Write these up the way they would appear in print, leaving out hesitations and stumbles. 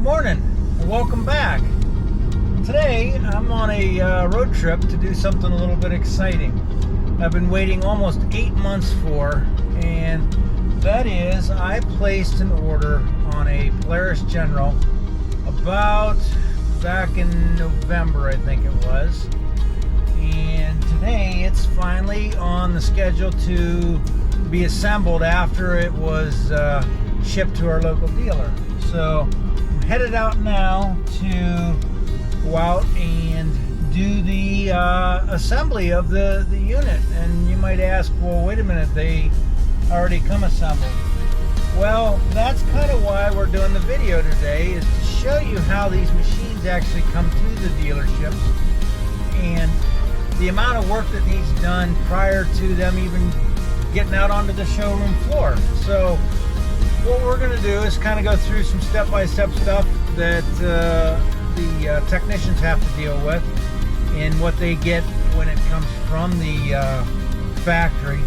Good morning and welcome back. Today I'm on a road trip to do something a little bit exciting. I've been waiting almost 8 months for, and that is I placed an order on a Polaris General about back in November, I think it was. And today it's finally on the schedule to be assembled after it was shipped to our local dealer. So I'm headed out now to go out and do the assembly of the unit. And you might ask, well, wait a minute, they already come assembled. Well, that's kind of why we're doing the video today, is to show you how these machines actually come to the dealerships and the amount of work that needs done prior to them even getting out onto the showroom floor. So what we're going to do is kind of go through some step-by-step stuff that the technicians have to deal with and what they get when it comes from the factory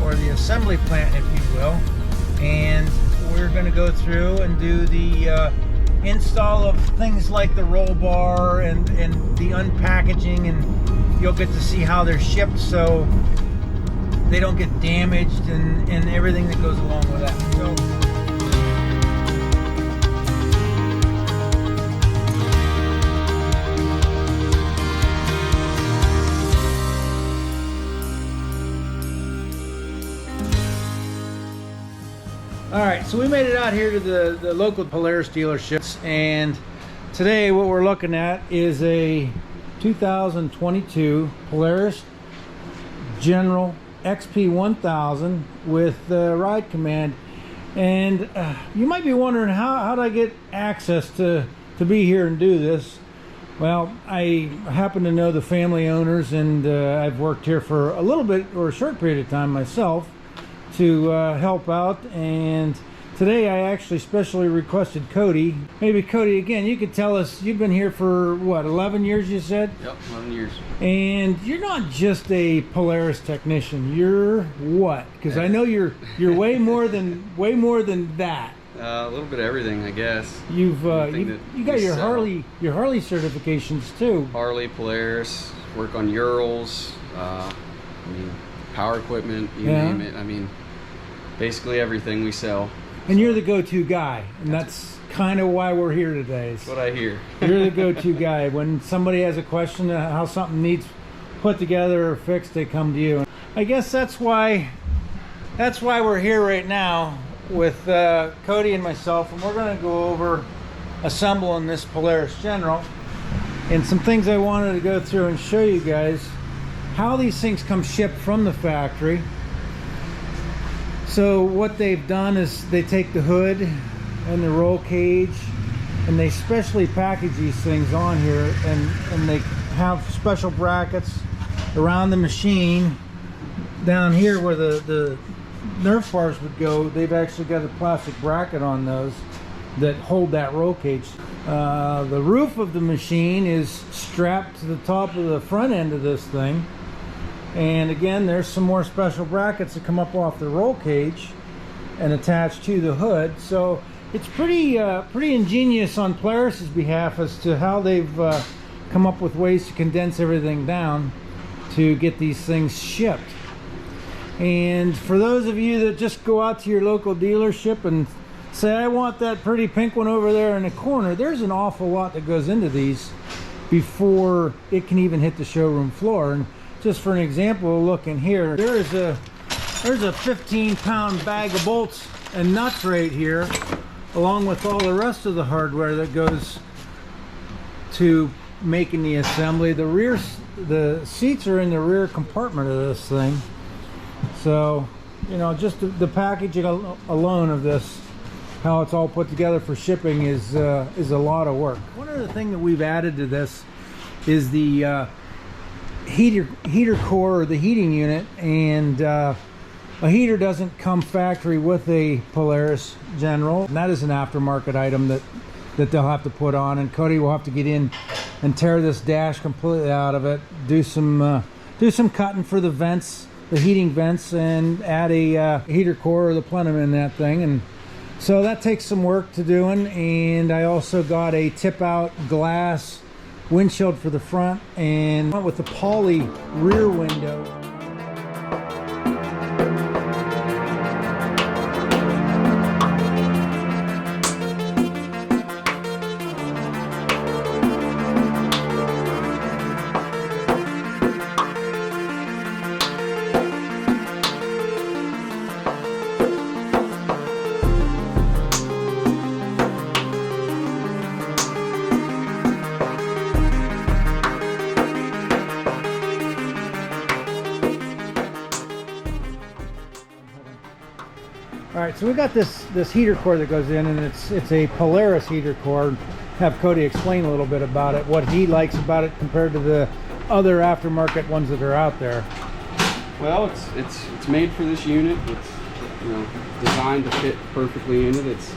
or the assembly plant, if you will. And we're going to go through and do the install of things like the roll bar and the unpackaging, and you'll get to see how they're shipped so they don't get damaged and everything that goes along with that. So, all right, so we made it out here to the local Polaris dealerships, and today what we're looking at is a 2022 Polaris General XP 1000 with ride command. And you might be wondering, how did I get access to be here and do this? Well, I happen to know the family owners, and I've worked here for a little bit or a short period of time myself to help out. And today I actually specially requested Cody. Maybe Cody, again, you could tell us, you've been here for what, 11 years you said? Yep, 11 years. And you're not just a Polaris technician. You're what? Because I know you're way more than that. A little bit of everything, I guess. You got your Harley certifications too. Harley, Polaris, work on Urals, I mean, power equipment, you name it. I mean, basically everything we sell. And you're the go-to guy, and that's kind of why we're here today. That's what I hear. You're the go-to guy. When somebody has a question how something needs put together or fixed, they come to you. I guess that's why we're here right now with Cody and myself, and we're going to go over assembling this Polaris General. And some things I wanted to go through and show you guys how these things come shipped from the factory. So what they've done is they take the hood and the roll cage, and they specially package these things on here, and they have special brackets around the machine. Down here where the Nerf bars would go, they've actually got a plastic bracket on those that hold that roll cage. The roof of the machine is strapped to the top of the front end of this thing. And again, there's some more special brackets that come up off the roll cage and attach to the hood. So it's pretty ingenious on Polaris's behalf as to how they've come up with ways to condense everything down to get these things shipped. And for those of you that just go out to your local dealership and say, I want that pretty pink one over there in the corner, there's an awful lot that goes into these before it can even hit the showroom floor. And just for an example, look in here, there's a 15-pound bag of bolts and nuts right here, along with all the rest of the hardware that goes to making the assembly. The seats are in the rear compartment of this thing. So, you know, just the packaging alone of this, how it's all put together for shipping, is a lot of work. One other thing that we've added to this is the heater core, or the heating unit. And a heater doesn't come factory with a Polaris General, and that is an aftermarket item that they'll have to put on, and Cody will have to get in and tear this dash completely out of it, do some cutting for the vents, the heating vents, and add a heater core or the plenum in that thing, and So that takes some work to doing, and I also got a tip out glass windshield for the front and went with the poly rear window. All right, so we got this heater core that goes in, and it's a Polaris heater core. Have Cody explain a little bit about it, what he likes about it compared to the other aftermarket ones that are out there. Well, it's made for this unit. It's, you know, designed to fit perfectly in it. It's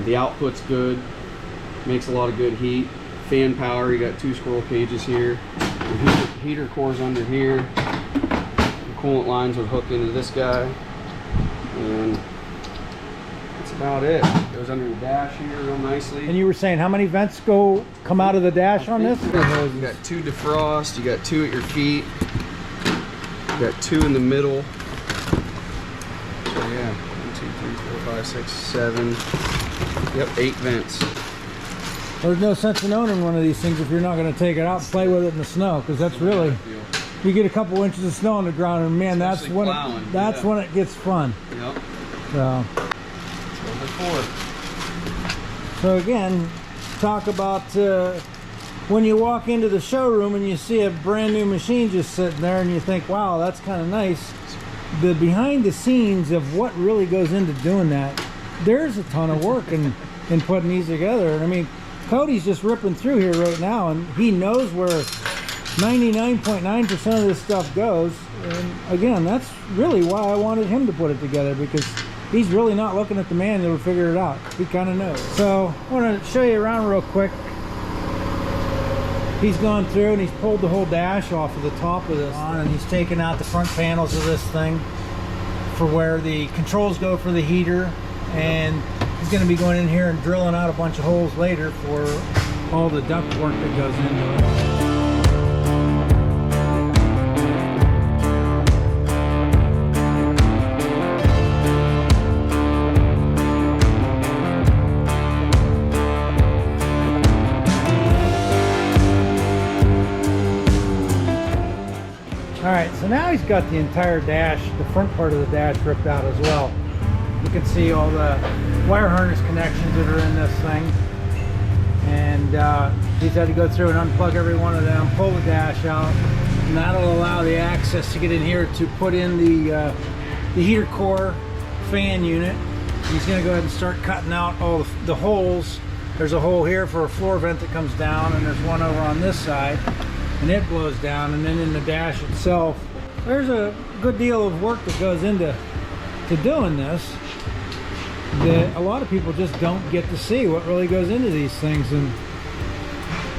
the output's good, makes a lot of good heat, fan power. You got 2 squirrel cages here. The heater core's under here. The coolant lines would hook into this guy. And that's about it. Goes under the dash here real nicely. And you were saying how many vents come out of the dash on this? You got 2 defrost, you got 2 at your feet, you got 2 in the middle. So yeah, 1, 2, 3, 4, 5, 6, 7. Yep, 8 vents. There's no sense in owning one of these things if you're not going to take it out and play with it in the snow, because that's really, you get a couple inches of snow on the ground, and man, that's when when it gets fun. Yep. So again, talk about when you walk into the showroom and you see a brand new machine just sitting there, and you think, wow, that's kind of nice. The behind the scenes of what really goes into doing that, there's a ton of work in putting these together. And I mean, Cody's just ripping through here right now, and he knows where 99.9% of this stuff goes. And again, that's really why I wanted him to put it together, because he's really not looking at the manual to figure it out. He kind of knows. So I want to show you around real quick. He's gone through and he's pulled the whole dash off of the top of this, and he's taken out the front panels of this thing for where the controls go for the heater, and he's going to be going in here and drilling out a bunch of holes later for all the duct work that goes into it. Alright, so now he's got the entire dash, the front part of the dash ripped out as well. You can see all the wire harness connections that are in this thing. And he's had to go through and unplug every one of them, pull the dash out, and that'll allow the access to get in here to put in the heater core fan unit. He's going to go ahead and start cutting out all the holes. There's a hole here for a floor vent that comes down, and there's one over on this side, and it blows down. And then in the dash itself, there's a good deal of work that goes into doing this that a lot of people just don't get to see what really goes into these things. And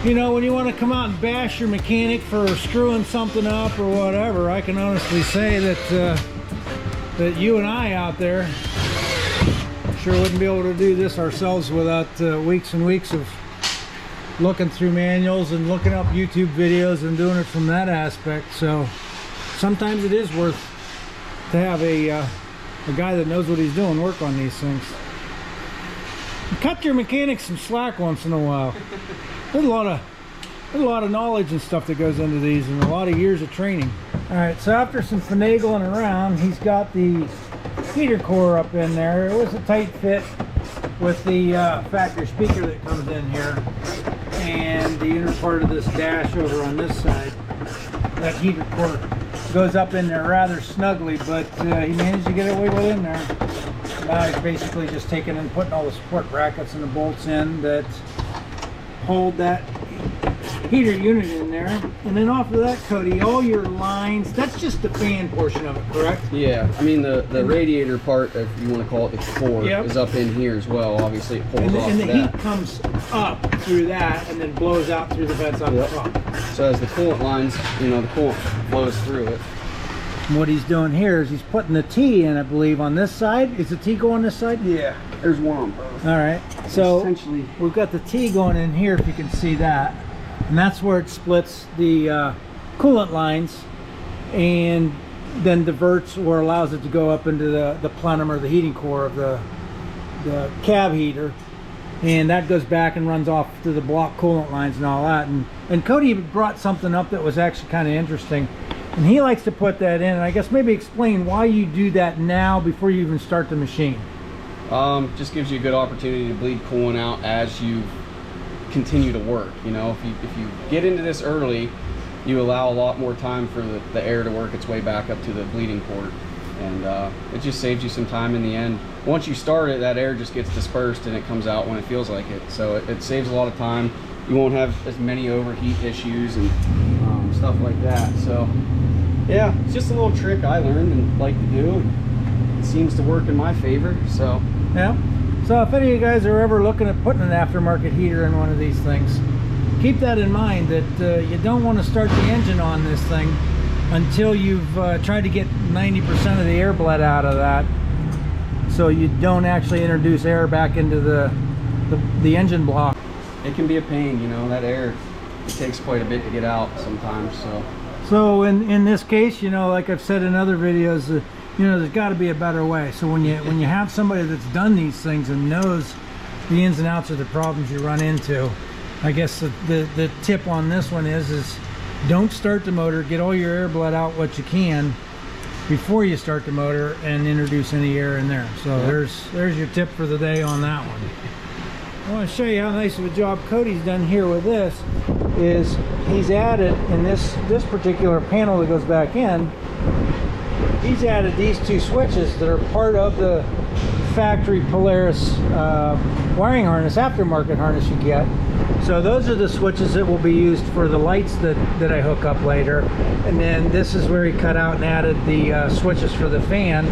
you know, when you want to come out and bash your mechanic for screwing something up or whatever, I can honestly say that that you and I out there sure wouldn't be able to do this ourselves without weeks and weeks of looking through manuals and looking up YouTube videos and doing it from that aspect. So sometimes it is worth to have a guy that knows what he's doing work on these things. Cut your mechanics some slack once in a while. There's a lot of knowledge and stuff that goes into these, and a lot of years of training. All right, so after some finagling around, he's got the heater core up in there. It was a tight fit with the factory speaker that comes in here, and the inner part of this dash over on this side. That heater core goes up in there rather snugly, but he managed to get it wiggled in there. Now he's basically just taking and putting all the support brackets and the bolts in that hold that heater unit in there. And then off of that, Cody, all your lines, that's just the fan portion of it, correct? Yeah, I mean the radiator part, if you want to call it the core, is up in here as well. Obviously it pulls off and the that. heat comes up through that and then blows out through the vents on the top. So as the coolant lines, you know, the coolant flows through it. And what he's doing here is he's putting the T in, I believe, on this side. Is the T going this side? Yeah, there's one on both. All right, so essentially we've got the T going in here, if you can see that, and that's where it splits the coolant lines and then diverts or allows it to go up into the plenum or the heating core of the cab heater, and that goes back and runs off to the block coolant lines and all that. And Cody brought something up that was actually kind of interesting, and he likes to put that in, and I guess maybe explain why you do that now before you even start the machine. Just gives you a good opportunity to bleed coolant out as you continue to work. You know, if you get into this early, you allow a lot more time for the air to work its way back up to the bleeding port, and it just saves you some time in the end. Once you start it, that air just gets dispersed and it comes out when it feels like it, so it saves a lot of time. You won't have as many overheat issues and stuff like that. So yeah, it's just a little trick I learned and like to do, and it seems to work in my favor. So yeah, so if any of you guys are ever looking at putting an aftermarket heater in one of these things, keep that in mind, that you don't want to start the engine on this thing until you've tried to get 90% of the air bled out of that, so you don't actually introduce air back into the engine block. It can be a pain, you know, that air, it takes quite a bit to get out sometimes. So in this case, you know, like I've said in other videos, you know, there's got to be a better way. So when you have somebody that's done these things and knows the ins and outs of the problems you run into, I guess the tip on this one is don't start the motor, get all your air bled out what you can before you start the motor and introduce any air in there. So yep, there's your tip for the day on that one. I want to show you how nice of a job Cody's done here with this. Is he's added in this particular panel that goes back in, he's added these two switches that are part of the factory Polaris wiring harness, aftermarket harness you get. So those are the switches that will be used for the lights that I hook up later. And then this is where he cut out and added the switches for the fan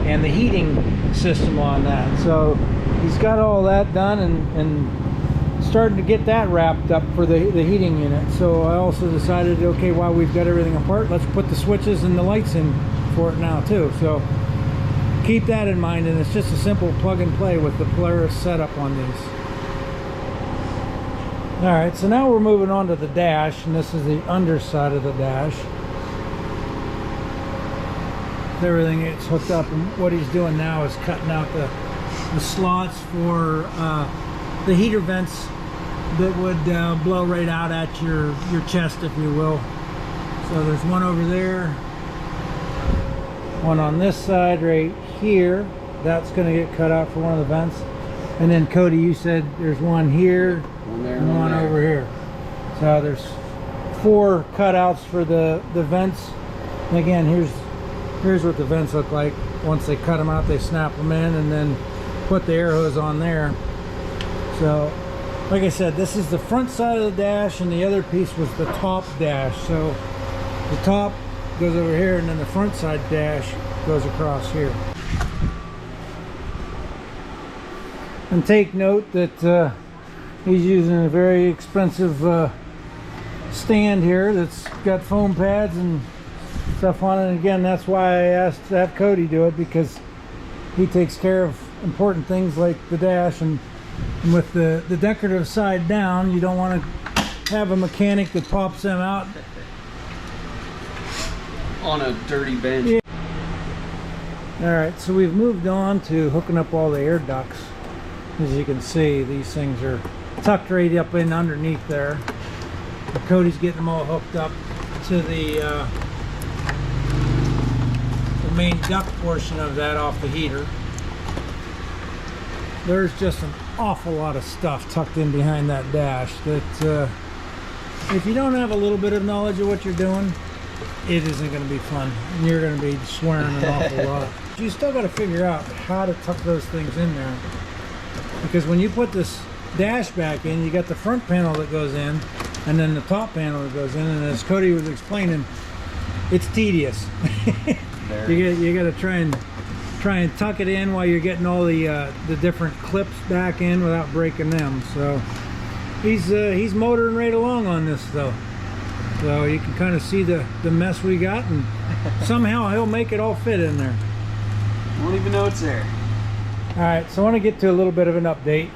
and the heating system on that. So he's got all that done and starting to get that wrapped up for the heating unit. So I also decided, okay, while we've got everything apart, let's put the switches and the lights in for it now too. So keep that in mind, and it's just a simple plug and play with the Polaris setup on these. Alright, so now we're moving on to the dash, and this is the underside of the dash. Everything gets hooked up, and what he's doing now is cutting out the slots for the heater vents that would blow right out at your chest, if you will. So there's one over there, one on this side right here. That's going to get cut out for one of the vents. And then Cody, you said there's one here, one there, and one over here. So there's 4 cutouts for the vents. And again, here's what the vents look like. Once they cut them out, they snap them in and then put the air hose on there. So like I said, this is the front side of the dash, and the other piece was the top dash. So the top goes over here, and then the front side dash goes across here. And take note that he's using a very expensive stand here that's got foam pads and stuff on it. And again, that's why I asked to have Cody do it, because he takes care of important things like the dash, and with the decorative side down, you don't want to have a mechanic that pops them out on a dirty bench. Yeah. Alright, so we've moved on to hooking up all the air ducts. As you can see, these things are tucked right up in underneath there. And Cody's getting them all hooked up to the main duct portion of that off the heater. There's just an awful lot of stuff tucked in behind that dash that if you don't have a little bit of knowledge of what you're doing, it isn't going to be fun, and you're going to be swearing an awful lot. You still got to figure out how to tuck those things in there, because when you put this dash back in, you got the front panel that goes in and then the top panel that goes in, and as Cody was explaining, it's tedious. you got to try and tuck it in while you're getting all the different clips back in without breaking them. So he's motoring right along on this though. So you can kind of see the mess we got, and somehow he'll make it all fit in there. Won't even know it's there. All right, so I want to get to a little bit of an update.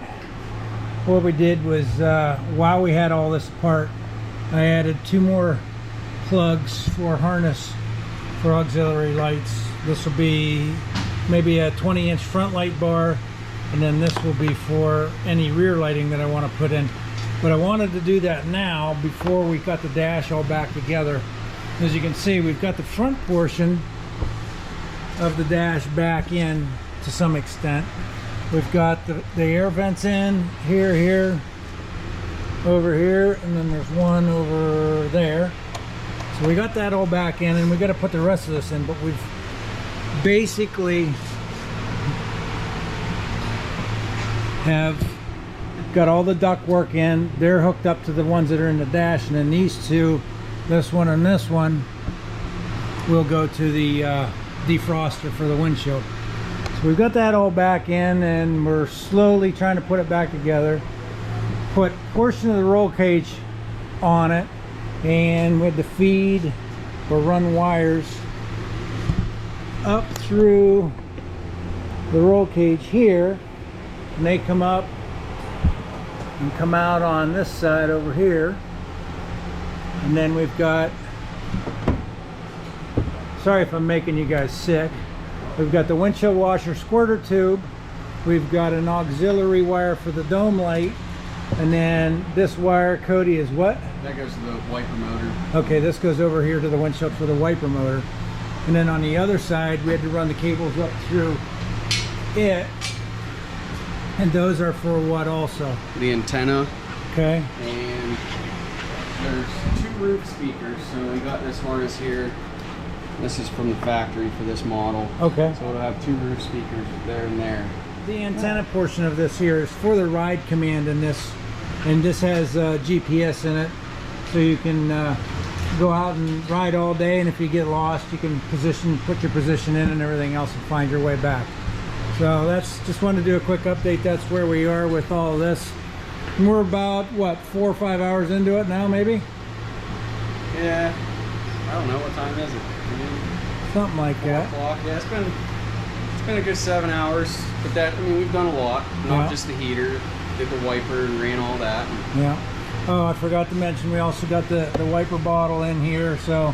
What we did was, while we had all this apart, I added 2 more plugs for harness for auxiliary lights. This will be maybe a 20-inch front light bar, and then this will be for any rear lighting that I want to put in. But I wanted to do that now before we got the dash all back together. As you can see, we've got the front portion of the dash back in to some extent. We've got the air vents in here, over here, and then there's one over there. So we got that all back in, and we got to put the rest of this in, but we've basically have got all the duct work in. They're hooked up to the ones that are in the dash, and then these two, this one and this one, will go to the defroster for the windshield. So we've got that all back in, and we're slowly trying to put it back together. Put a portion of the roll cage on it, and with the feed, we'll run wires up through the roll cage here, and they come up and come out on this side over here. And then we've got, sorry if I'm making you guys sick, we've got the windshield washer squirter tube, we've got an auxiliary wire for the dome light, and then this wire, Cody, is what? That goes to the wiper motor. Okay, this goes over here to the windshield for the wiper motor. And then on the other side, we had to run the cables up through it. And those are for what also? The antenna. Okay. And there's 2 roof speakers. So we got this harness here. This is from the factory for this model. Okay. So it'll have 2 roof speakers there and there. The antenna portion of this here is for the ride command in this. And this has GPS in it. So you can go out and ride all day, and if you get lost, you can put your position in and everything else and find your way back. So that's, just wanted to do a quick update. That's where we are with all of this. And we're about, what, 4 or 5 hours into it now, maybe? Yeah, I don't know, what time is it? Something like 4 that. o'clock. Yeah, it's been a good 7 hours. But that, I mean, we've done a lot. Not just the heater, did the wiper and ran all that. Yeah. Oh, I forgot to mention, we also got the wiper bottle in here. So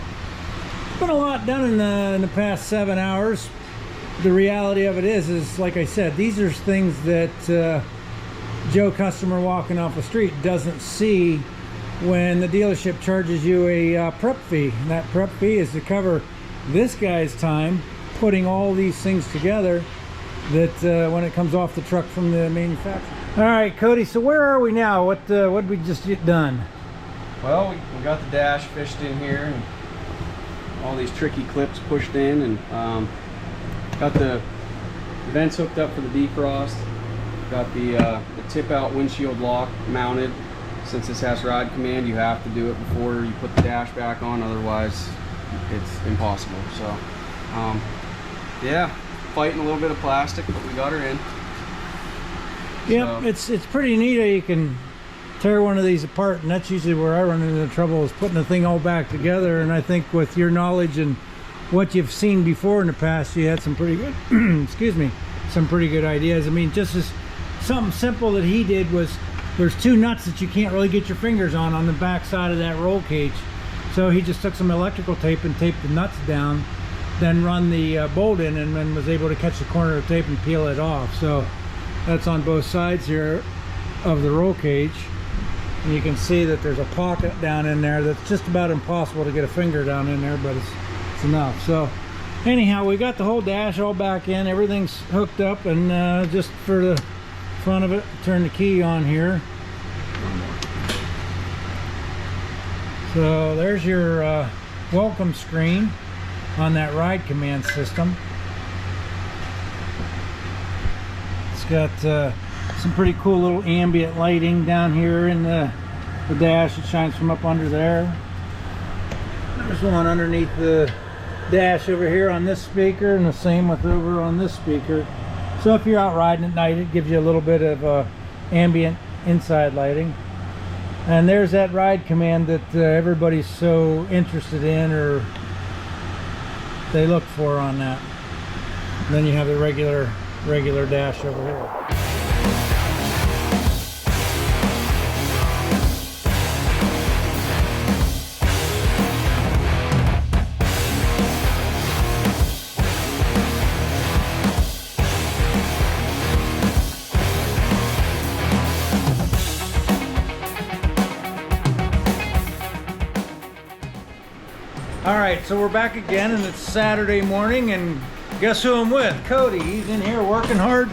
it's been a lot done in the past 7 hours. The reality of it is like I said, these are things that Joe customer walking off the street doesn't see when the dealership charges you a prep fee. And that prep fee is to cover this guy's time putting all these things together, that when it comes off the truck from the manufacturer. All right, Cody, so where are we now? What did we just get done? Well, we got the dash fished in here, and all these tricky clips pushed in, and got the vents hooked up for the defrost. Got the tip out windshield lock mounted. Since this has ride command, you have to do it before you put the dash back on, otherwise it's impossible. So yeah, fighting a little bit of plastic, but we got her in. Yeah, so it's pretty neat how you can tear one of these apart, and that's usually where I run into trouble, is putting the thing all back together. And I think with your knowledge and what you've seen before in the past, you had some pretty good excuse me, some pretty good ideas. I mean, just as something simple that he did was, there's 2 nuts that you can't really get your fingers on the back side of that roll cage. So he just took some electrical tape and taped the nuts down, then run the bolt in, and then was able to catch the corner of the tape and peel it off. So that's on both sides here of the roll cage. And you can see that there's a pocket down in there that's just about impossible to get a finger down in there, but it's enough. So anyhow, we got the whole dash all back in, everything's hooked up, and just for the front of it, turn the key on here. So there's your welcome screen on that ride command system. It's got some pretty cool little ambient lighting down here in the dash. It shines from up under there. There's one underneath the dash over here on this speaker, and the same with over on this speaker. So if you're out riding at night, it gives you a little bit of ambient inside lighting. And there's that ride command that everybody's so interested in, or they look for on that. And then you have the regular dash over here. All right, so we're back again, and it's Saturday morning, and guess who I'm with? Cody. He's in here working hard.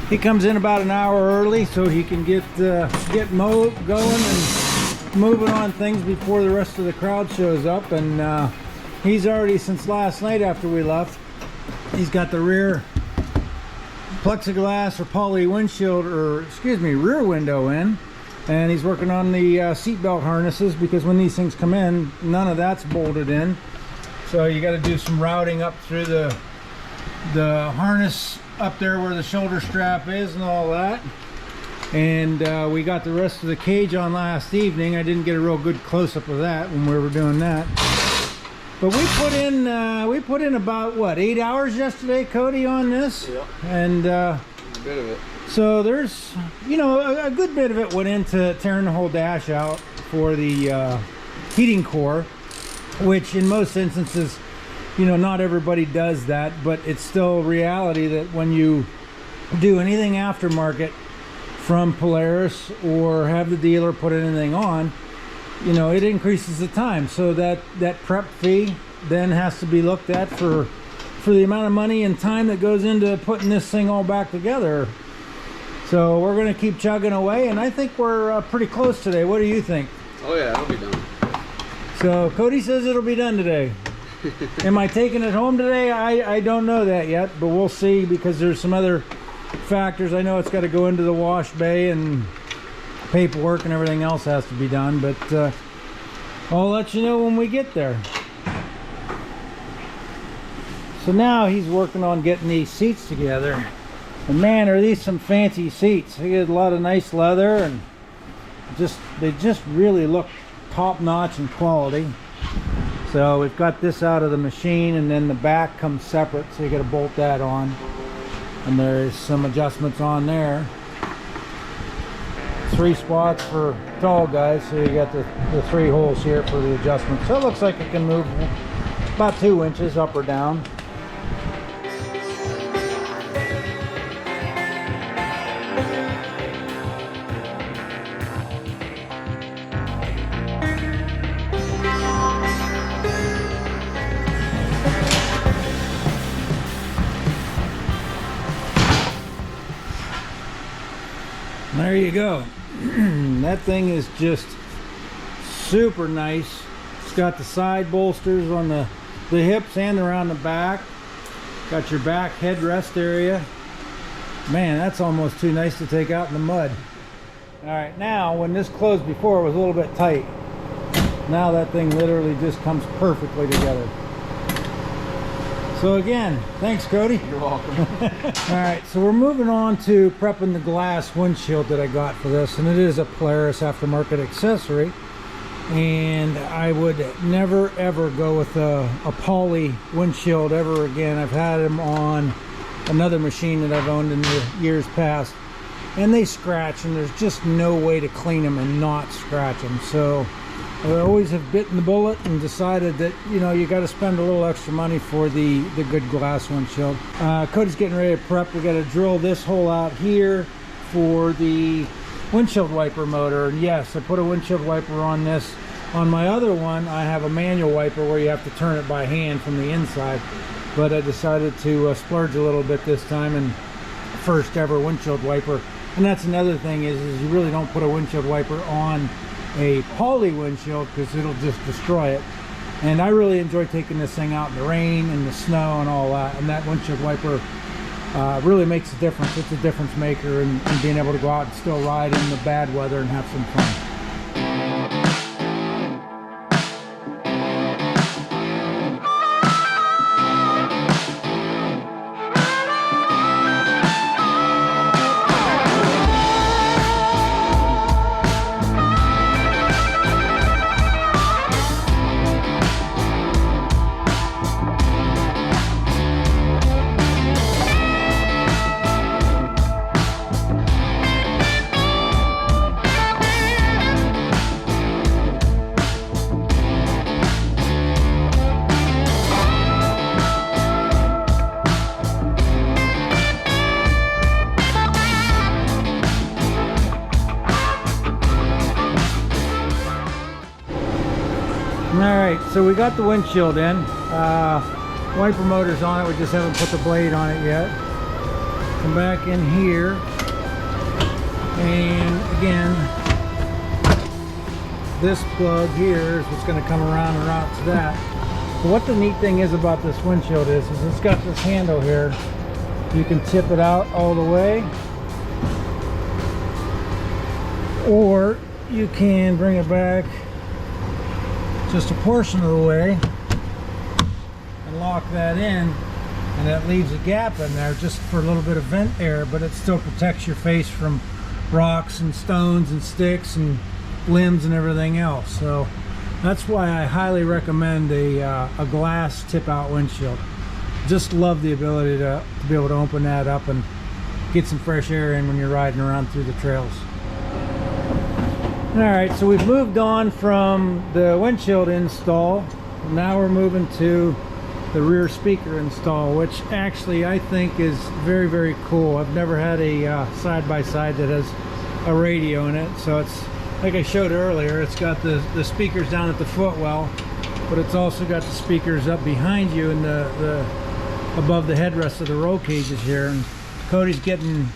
He comes in about an hour early so he can get going and moving on things before the rest of the crowd shows up. And he's already, since last night after we left, he's got the rear plexiglass or poly windshield, or excuse me, rear window in. And he's working on the seatbelt harnesses, because when these things come in, none of that's bolted in. So you got to do some routing up through the harness up there where the shoulder strap is and all that. And we got the rest of the cage on last evening. I didn't get a real good close-up of that when we were doing that. But we put in about, what, 8 hours yesterday, Cody, on this? Yeah. And A bit of it. so there's, you know, a good bit of it went into tearing the whole dash out for the heating core, which in most instances, you know, not everybody does that, but it's still reality that when you do anything aftermarket from Polaris or have the dealer put anything on, you know, it increases the time. So that prep fee then has to be looked at for the amount of money and time that goes into putting this thing all back together. So we're going to keep chugging away, and I think we're pretty close today. What do you think? Oh yeah, it'll be done. So Cody says it'll be done today. Am I taking it home today? I don't know that yet, but we'll see, because there's some other factors. I know it's got to go into the wash bay, and paperwork and everything else has to be done, but I'll let you know when we get there. So now he's working on getting these seats together. And man, are these some fancy seats. They get a lot of nice leather, and they just really look top-notch in quality. So we've got this out of the machine, and then the back comes separate, so you got to bolt that on. And there's some adjustments on there. 3 spots for tall guys, so you got the 3 holes here for the adjustment. So it looks like it can move about 2 inches up or down. There you go. That thing is just super nice. It's got the side bolsters on the hips and around the back. Got your back headrest area. Man, that's almost too nice to take out in the mud. All right, now when this closed before, it was a little bit tight. Now that thing literally just comes perfectly together. So again, thanks Cody. You're welcome. All right, so we're moving on to prepping the glass windshield that I got for this, and it is a Polaris aftermarket accessory. And I would never ever go with a poly windshield ever again. I've had them on another machine that I've owned in the years past, and they scratch, and there's just no way to clean them and not scratch them. So I always have bitten the bullet and decided that, you know, you got to spend a little extra money for the good glass windshield. Cody's getting ready to prep. We got to drill this hole out here for the windshield wiper motor. And yes, I put a windshield wiper on this. On my other one, I have a manual wiper where you have to turn it by hand from the inside. But I decided to splurge a little bit this time, and first ever windshield wiper. And that's another thing is you really don't put a windshield wiper on a poly windshield, because it'll just destroy it. And I really enjoy taking this thing out in the rain and the snow and all that, and that windshield wiper really makes a difference. It's a difference maker in being able to go out and still ride in the bad weather and have some fun. Alright, so we got the windshield in. Wiper motor's on it, we just haven't put the blade on it yet. Come back in here. And again, this plug here is what's going to come around and route to that. But what the neat thing is about this windshield is it's got this handle here. You can tip it out all the way, or you can bring it back just a portion of the way and lock that in, and that leaves a gap in there just for a little bit of vent air, but it still protects your face from rocks and stones and sticks and limbs and everything else. So that's why I highly recommend a glass tip out windshield. Just love the ability to be able to open that up and get some fresh air in when you're riding around through the trails. Alright, so we've moved on from the windshield install. Now we're moving to the rear speaker install, which actually I think is very, very cool. I've never had a side-by-side that has a radio in it. So it's, like I showed earlier, it's got the speakers down at the footwell, but it's also got the speakers up behind you and the above the headrest of the roll cages here. And Cody's getting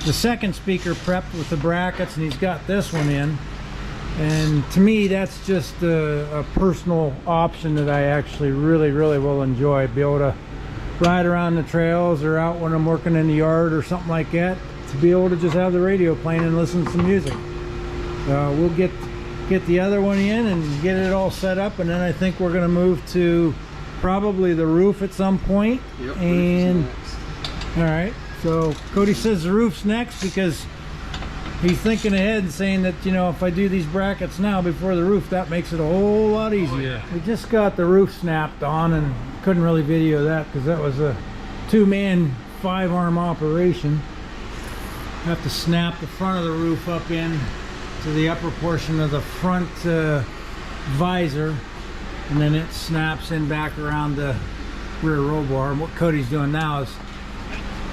the second speaker prepped with the brackets, and he's got this one in. And to me, that's just a personal option that I actually really will enjoy. Be able to ride around the trails or out when I'm working in the yard or something like that, to be able to just have the radio playing and listen to some music. We'll get the other one in and get it all set up, and then I think we're going to move to probably the roof at some point. Yep, and all right, so Cody says the roof's next because he's thinking ahead and saying that, you know, if I do these brackets now before the roof, that makes it a whole lot easier. Oh, yeah. We just got the roof snapped on and couldn't really video that because that was a 2-man 5-arm operation. Have to snap the front of the roof up in to the upper portion of the front visor, and then it snaps in back around the rear roll bar. And what Cody's doing now is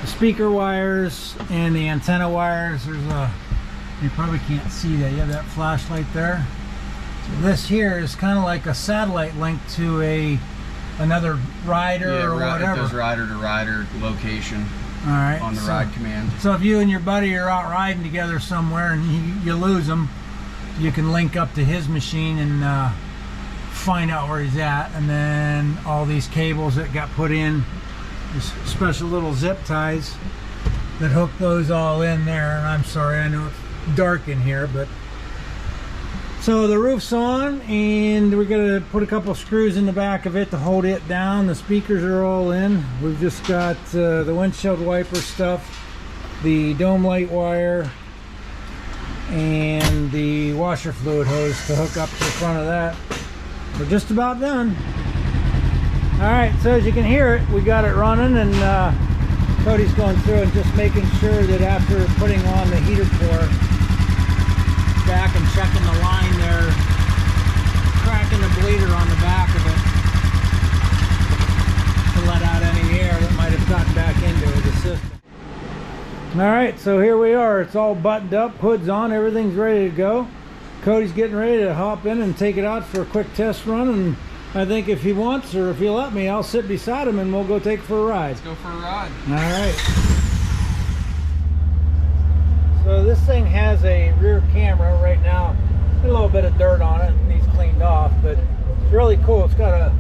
the speaker wires and the antenna wires. There's a, you probably can't see that, you have that flashlight there. So this here is kind of like a satellite link to another rider or whatever. It does rider to rider location. All right, on the ride command. So if you and your buddy are out riding together somewhere and you lose him, you can link up to his machine and find out where he's at. And then all these cables that got put in, these special little zip ties that hook those all in there. And I'm sorry, I know it's dark in here, but so the roof's on, and we're gonna put a couple screws in the back of it to hold it down. The speakers are all in. We've just got the windshield wiper stuff, the dome light wire, and the washer fluid hose to hook up to the front of that. We're just about done. All right, so as you can hear it, we got it running, and Cody's going through and just making sure that after putting on the heater core, back and checking the line there, cracking the bleeder on the back of it to let out any air that might have gotten back into the system. All right, so here we are. It's all buttoned up, hood's on, everything's ready to go. Cody's getting ready to hop in and take it out for a quick test run, and I think if he wants, or if he'll let me, I'll sit beside him and we'll go take it for a ride. Let's go for a ride. All right. So this thing has a rear camera right now. A little bit of dirt on it, needs cleaned off, but it's really cool. It's got a,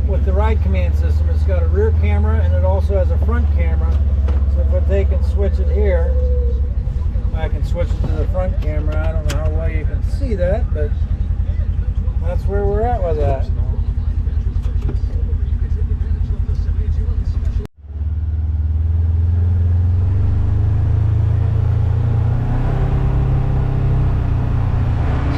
with the ride command system, it's got a rear camera and it also has a front camera. So if I take and switch it here, I can switch it to the front camera. I don't know how well you can see that, but that's where we're at with that.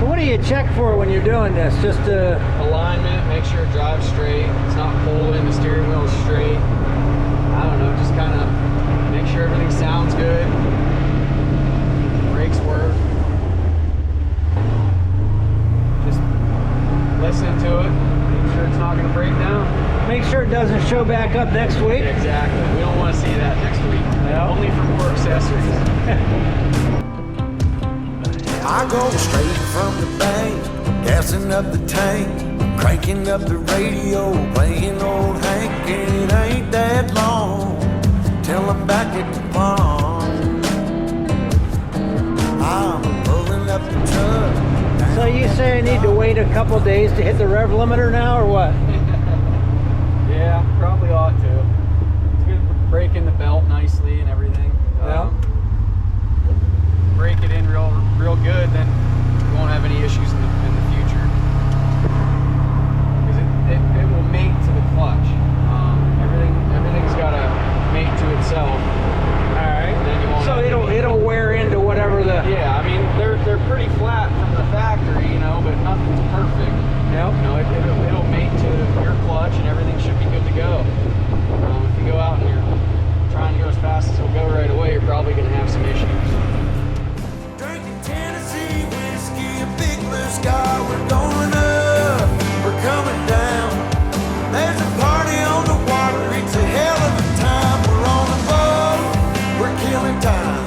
What do you check for when you're doing this? Just alignment, make sure it drives straight, it's not pulling, the steering wheel is straight. I don't know, just kind of make sure everything sounds good, brakes work. Just listen to it, make sure it's not going to break down. make sure it doesn't show back up next week. Exactly, we don't want to see that next week. Well. Only for more accessories. I go straight from the bank, gassing up the tank, Cranking up the radio, playing old Hank, it ain't that long till I'm back at the farm. I'm pulling up the truck. So you say I need to wait a couple days to hit the rev limiter now, or what? Yeah, probably ought to. It's good to break in the belt nicely and everything. Yeah. Break it in real good, then you won't have any issues in the future. Because it will mate to the clutch. Everything's got to mate to itself. All right. And then you won't So have it'll wear into whatever the. Yeah, I mean they're pretty flat from the factory, you know, but nothing's perfect. Yep. You know, it'll mate to your clutch, and everything should be good to go. If you go out and you're trying to go as fast as it'll go right away, you're probably going to have some issues. Drinking Tennessee whiskey, a big blue sky. We're going up, we're coming down. There's a party on the water, it's a hell of a time. We're on the boat, we're killing time.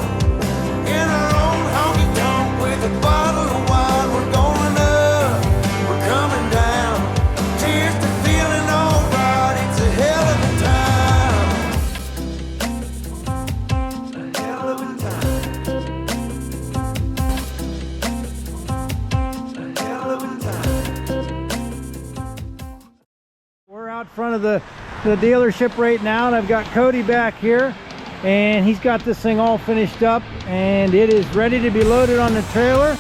In our own honky tonk with a bottle of wine. We're going up, we're coming down. Cheers to feeling alright, it's a hell of a time. A hell of a time. A hell of a time. We're out front of the dealership right now, and I've got Cody back here, and he's got this thing all finished up, and it is ready to be loaded on the trailer.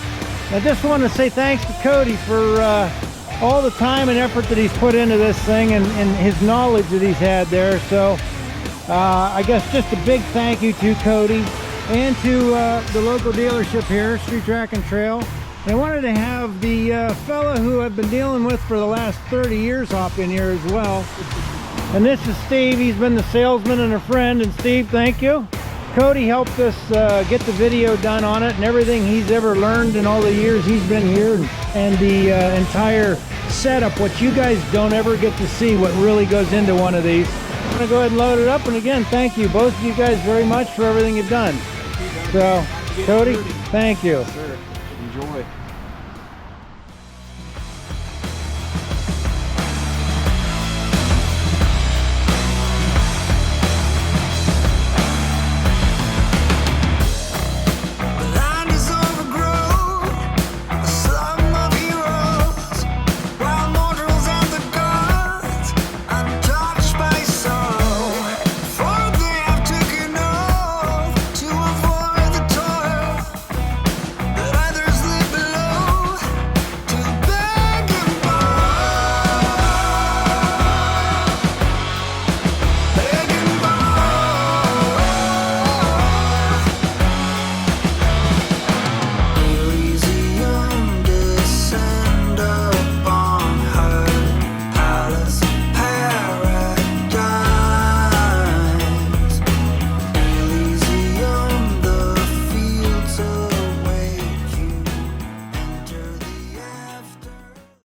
I just want to say thanks to Cody for all the time and effort that he's put into this thing, and his knowledge that he's had there. So I guess just a big thank you to Cody and to the local dealership here, Street Track and Trail. I wanted to have the fella who I've been dealing with for the last 30 years hop in here as well. And this is Steve. He's been the salesman and a friend. And Steve, thank you. Cody helped us get the video done on it, and everything he's ever learned in all the years he's been here, and the entire setup, what you guys don't ever get to see, what really goes into one of these. I'm gonna go ahead and load it up, and again, thank you, both of you guys, very much for everything you've done. So, Cody, thank you. Sure. Enjoy.